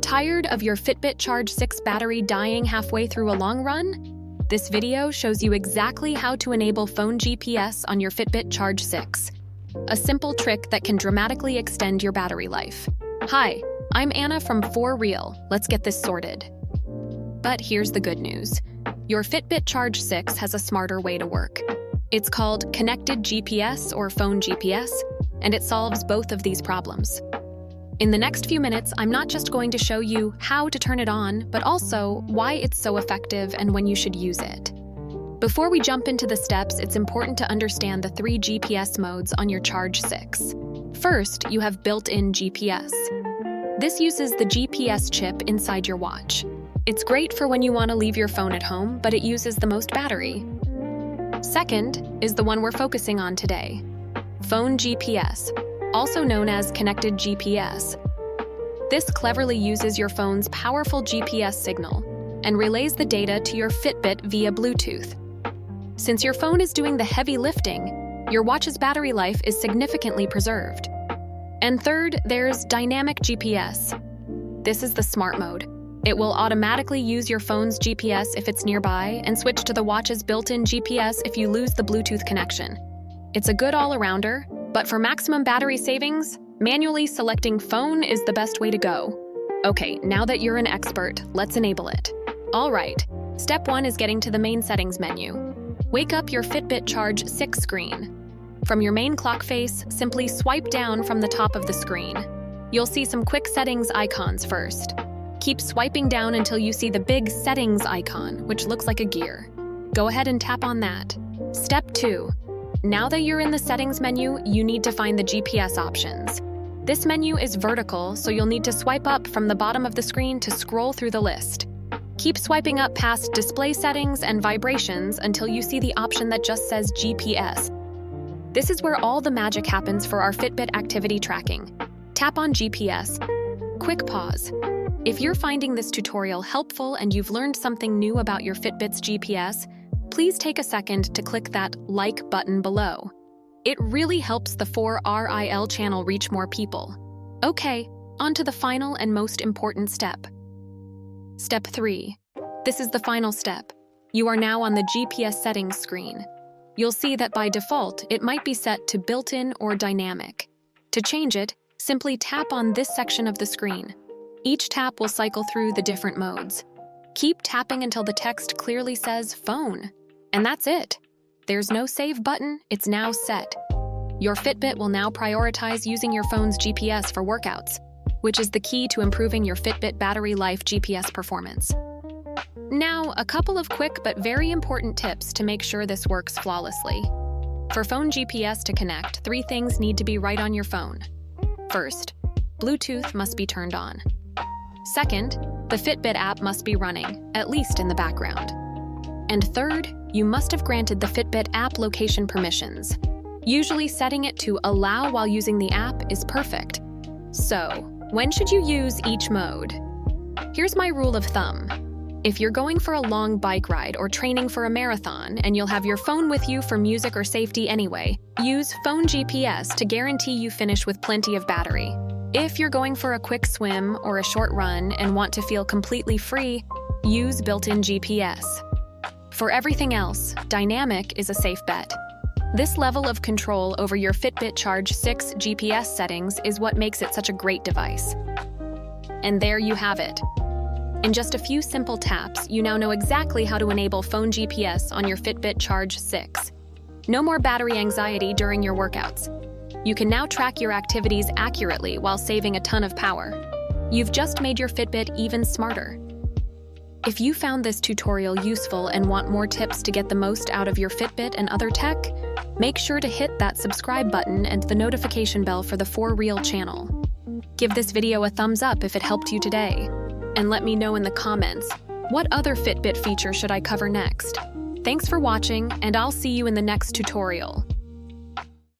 Tired of your Fitbit Charge 6 battery dying halfway through a long run? This video shows you exactly how to enable phone GPS on your Fitbit Charge 6. A simple trick that can dramatically extend your battery life. Hi, I'm Anna from For Real. Let's get this sorted. But here's the good news. Your Fitbit Charge 6 has a smarter way to work. It's called Connected GPS or Phone GPS, and it solves both of these problems. In the next few minutes, I'm not just going to show you how to turn it on, but also why it's so effective and when you should use it. Before we jump into the steps, it's important to understand the 3 GPS modes on your Charge 6. First, you have built-in GPS. This uses the GPS chip inside your watch. It's great for when you want to leave your phone at home, but it uses the most battery. Second is the one we're focusing on today, Phone GPS, also known as Connected GPS. This cleverly uses your phone's powerful GPS signal and relays the data to your Fitbit via Bluetooth. Since your phone is doing the heavy lifting, your watch's battery life is significantly preserved. And third, there's Dynamic GPS. This is the smart mode. It will automatically use your phone's GPS if it's nearby and switch to the watch's built-in GPS if you lose the Bluetooth connection. It's a good all-arounder, but for maximum battery savings, manually selecting phone is the best way to go. Okay, now that you're an expert, let's enable it. All right, step 1 is getting to the main settings menu. Wake up your Fitbit Charge 6 screen. From your main clock face, simply swipe down from the top of the screen. You'll see some quick settings icons first. Keep swiping down until you see the big settings icon, which looks like a gear. Go ahead and tap on that. Step 2. Now that you're in the settings menu, you need to find the GPS options. This menu is vertical, so you'll need to swipe up from the bottom of the screen to scroll through the list. Keep swiping up past display settings and vibrations until you see the option that just says GPS. This is where all the magic happens for our Fitbit activity tracking. Tap on GPS. Quick pause. If you're finding this tutorial helpful and you've learned something new about your Fitbit's GPS, please take a second to click that like button below. It really helps the For Real channel reach more people. Okay, on to the final and most important step. Step 3. This is the final step. You are now on the GPS settings screen. You'll see that by default, it might be set to built-in or dynamic. To change it, simply tap on this section of the screen. Each tap will cycle through the different modes. Keep tapping until the text clearly says phone. And that's it. There's no save button, it's now set. Your Fitbit will now prioritize using your phone's GPS for workouts, which is the key to improving your Fitbit battery life GPS performance. Now, a couple of quick but very important tips to make sure this works flawlessly. For phone GPS to connect, 3 things need to be right on your phone. First, Bluetooth must be turned on. Second, the Fitbit app must be running, at least in the background. And third, you must have granted the Fitbit app location permissions. Usually setting it to allow while using the app is perfect. So, when should you use each mode? Here's my rule of thumb. If you're going for a long bike ride or training for a marathon and you'll have your phone with you for music or safety anyway, use Phone GPS to guarantee you finish with plenty of battery. If you're going for a quick swim or a short run and want to feel completely free, use built-in GPS. For everything else, dynamic is a safe bet. This level of control over your Fitbit Charge 6 GPS settings is what makes it such a great device. And there you have it. In just a few simple taps, you now know exactly how to enable phone GPS on your Fitbit Charge 6. No more battery anxiety during your workouts. You can now track your activities accurately while saving a ton of power. You've just made your Fitbit even smarter. If you found this tutorial useful and want more tips to get the most out of your Fitbit and other tech, make sure to hit that subscribe button and the notification bell for the For Real channel. Give this video a thumbs up if it helped you today. And let me know in the comments, what other Fitbit feature should I cover next? Thanks for watching, and I'll see you in the next tutorial.